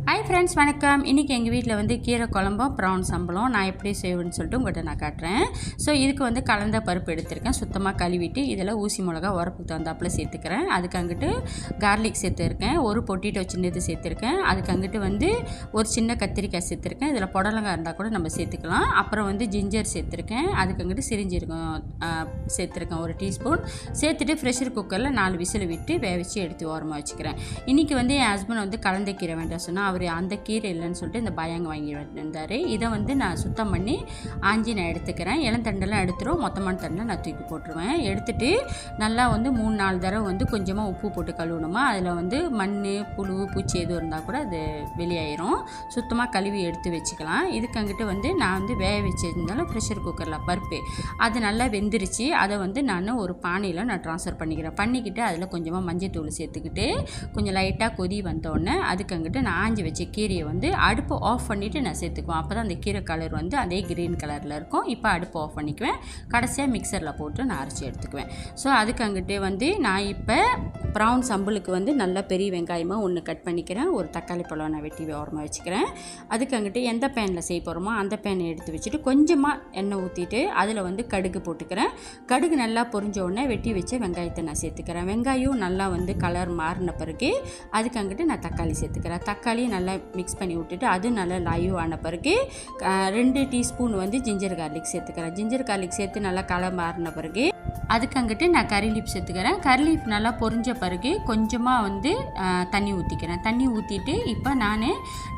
Hi friends, வணக்கம். இன்றைக்கி எங்கள் வீட்டில் வந்து கீரை குழம்பும் ப்ரான் சம்பளம் நான் எப்படி செய்வேன்னு சொல்லிட்டு உங்கள்கிட்ட நான் காட்டுறேன். ஸோ இதுக்கு வந்து கலந்த பருப்பு எடுத்திருக்கேன். சுத்தமாக கழுவிட்டு இதில் ஊசி மிளகா உரப்புக்கு தகுந்தாப்பில் சேர்த்துக்கிறேன். அதுக்கு அங்கிட்டு கார்லிக் சேர்த்துருக்கேன், ஒரு பொட்டிட்டோ சின்னது சேர்த்துருக்கேன். அதுக்கு அங்கிட்டு வந்து ஒரு சின்ன கத்திரிக்காய் சேர்த்துருக்கேன். இதில் புடலங்காய் இருந்தால் கூட நம்ம சேர்த்துக்கலாம். அப்புறம் வந்து ஜிஞ்சர் சேர்த்துருக்கேன். அதுக்கு அங்கிட்டு சிரிஞ்சிருக்கோம் சேர்த்துருக்கேன், ஒரு டீஸ்பூன் சேர்த்துட்டு ப்ரெஷர் குக்கரில் 4 விசில் விட்டு வேவிச்சு எடுத்து ஓரமாக வச்சுக்கிறேன். இன்றைக்கி வந்து என் ஹஸ்பண்ட் வந்து கலந்த கீரை வேண்டாம் சொன்னால் அவர் அந்த கீரை இல்லைன்னு சொல்லிட்டு இந்த பயாங்க வாங்கி வந்தார். இதை வந்து நான் சுத்தம் பண்ணி ஆஞ்சி நான் எடுத்துக்கிறேன். இளந்தண்டெல்லாம் எடுத்துரும், மொத்தமான தண்டை நான் தூக்கி போட்டுருவேன். எடுத்துகிட்டு நல்லா வந்து 3-4 தடவை வந்து கொஞ்சமாக உப்பு போட்டு கழுவணுமா. அதில் வந்து மண், புழு, பூச்சி எதுவும் இருந்தால் கூட அது வெளியாயிரும். சுத்தமாக கழுவி எடுத்து வச்சுக்கலாம். இதுக்கு அங்கிட்டு வந்து நான் வந்து வேக வச்சிருந்தாலும் ப்ரெஷர் குக்கரில் பருப்பு அது நல்லா வெந்துருச்சு. அதை வந்து நான் ஒரு பானையில் நான் ட்ரான்ஸ்ஃபர் பண்ணிக்கிட்டு அதில் கொஞ்சமாக மஞ்சள் தூள் சேர்த்துக்கிட்டு கொஞ்சம் லைட்டாக கொதி வந்தோடனே அதுக்கு அங்கிட்டு நான் ஆஞ்சி வச்ச கீரையை வந்து அடுப்பு ஆஃப் பண்ணிவிட்டு நான் சேர்த்துக்குவேன். அப்போ தான் அந்த கீரை கலர் வந்து அதே க்ரீன் கலரில் இருக்கும். இப்போ அடுப்பு ஆஃப் பண்ணிக்குவேன். கடைசியாக மிக்சரில் போட்டு நான் அரைச்சி எடுத்துக்குவேன். ஸோ அதுக்கு அங்கிட்டே வந்து நான் இப்போ ப்ரௌன் சம்பளுக்கு வந்து நல்லா பெரிய வெங்காயமாக ஒன்று கட் பண்ணிக்கிறேன். ஒரு தக்காளி பழம் நான் வெட்டி ஓரமாக வச்சுக்கிறேன். அதுக்கு அங்கிட்டு எந்த பேனில் செய்ய போகிறோமோ அந்த பேனை எடுத்து வச்சுட்டு கொஞ்சமாக எண்ணெய் ஊற்றிட்டு அதில் வந்து கடுகு போட்டுக்கிறேன். கடுகு நல்லா பொரிஞ்ச உடனே வெட்டி வச்ச வெங்காயத்தை நான் சேர்த்துக்கிறேன். வெங்காயம் நல்லா வந்து கலர் மாறின பிறகு அதுக்கு அங்கிட்டு நான் தக்காளி சேர்த்துக்கிறேன். தக்காளியை நல்லா மிக்ஸ் பண்ணி விட்டுட்டு அது நல்லா லைவ் ஆன பிறகு 2 டீஸ்பூன் வந்து ஜிஞ்சர் கார்லிக் சேர்த்துக்கிறேன். ஜிஞ்சர் கார்லிக் சேர்த்து நல்லா கலர் மாறின பிறகு அதுக்கு அங்கிட்டு நான் கறி லீஃப் சேர்த்துக்கிறேன். கறி லீஃப் நல்லா பொரிஞ்ச பிறகு கொஞ்சமாக வந்து தண்ணி ஊற்றிக்கிறேன். தண்ணி ஊற்றிட்டு இப்போ நான்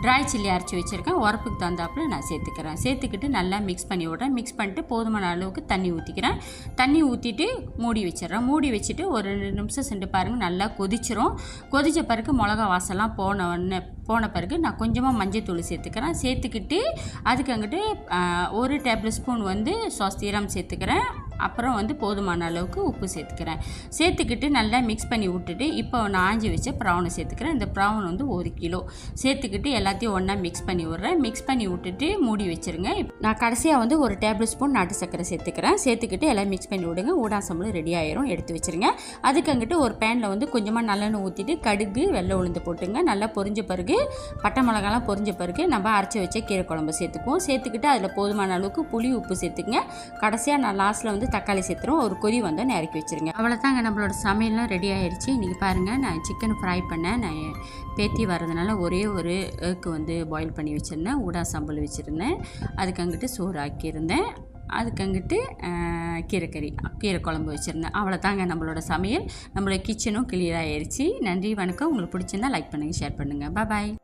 ட்ரை சில்லி அரைச்சி வச்சுருக்கேன். உரப்புக்கு தகுந்தாப்பில் நான் சேர்த்துக்கிறேன். சேர்த்துக்கிட்டு நல்லா மிக்ஸ் பண்ணி விட்றேன். மிக்ஸ் பண்ணிட்டு போதுமான அளவுக்கு தண்ணி ஊற்றிக்கிறேன். தண்ணி ஊற்றிட்டு மூடி வச்சிடறேன். மூடி வச்சுட்டு ஒரு 2 நிமிஷம் சென்று பாருங்கள், நல்லா கொதிச்சிரும். கொதித்த பிறகு மிளகா வாசலாம் போன பிறகு நான் கொஞ்சமாக மஞ்சள் தூள் சேர்த்துக்கிறேன். சேர்த்துக்கிட்டு அதுக்கு அங்கிட்டு 1 டேபிள் ஸ்பூன் வந்து சீரம் சேர்த்துக்கிறேன். அப்புறம் வந்து போதுமான அளவுக்கு உப்பு சேர்த்துக்கிறேன். சேர்த்துக்கிட்டு நல்லா மிக்ஸ் பண்ணி விட்டுட்டு இப்போ நான் ஆஞ்சி வச்ச ப்ரானை சேர்த்துக்கிறேன். இந்த ப்ரான் வந்து 1 கிலோ சேர்த்துக்கிட்டு எல்லாத்தையும் ஒன்றா மிக்ஸ் பண்ணி விட்றேன். மிக்ஸ் பண்ணி விட்டுட்டு மூடி வச்சுருங்க. நான் கடைசியாக வந்து 1 டேபிள் ஸ்பூன் நாட்டு சர்க்கரை சேர்த்துக்கிறேன். சேர்த்துக்கிட்டு எல்லாம் மிக்ஸ் பண்ணி விடுங்க. ஊடாசம்பளம் ரெடி ஆயிரும், எடுத்து வச்சுருங்க. அதுக்கு அங்கிட்டு ஒரு பேனில் வந்து கொஞ்சமாக நல்லெண்ணெய் ஊற்றிட்டு கடுகு, வெள்ளை உளுந்து போட்டுங்க. நல்லா பொரிஞ்ச பிறகு பட்டை மிளகாலாம் பொரிஞ்ச பிறகு நம்ம அரைச்சி வச்ச கீரை குழம்பு சேர்த்துக்குவோம். சேர்த்துக்கிட்டு அதில் போதுமான அளவுக்கு புளி, உப்பு சேர்த்துக்குங்க. கடைசியாக நான் லாஸ்ட்டில் வந்து தக்காளி சேர்த்துருவோம். ஒரு கொதி வந்து இறக்கி வச்சுருங்க. அவ்வளோதாங்க, நம்மளோட சமையல்லாம் ரெடி ஆகிடுச்சு. இன்றைக்கி பாருங்கள், நான் சிக்கன் ஃப்ரை பண்ணேன். நான் பேத்தி வர்றதுனால ஒரே ஒரு ஏக்கு வந்து பாயில் பண்ணி வச்சுருந்தேன். ஊடா சம்பல் வச்சுருந்தேன். அதுக்கு அங்கிட்டு சோறு ஆக்கியிருந்தேன். அதுக்கு அங்கிட்டு கீரை குழம்பு வச்சுருந்தேன். அவ்வளோதாங்க நம்மளோட சமையல். நம்மளோட கிச்சனும் கிளியர் ஆகிடுச்சு. நன்றி, வணக்கம். உங்களுக்கு பிடிச்சிருந்தா லைக் பண்ணுங்கள், ஷேர் பண்ணுங்கள். பாய்.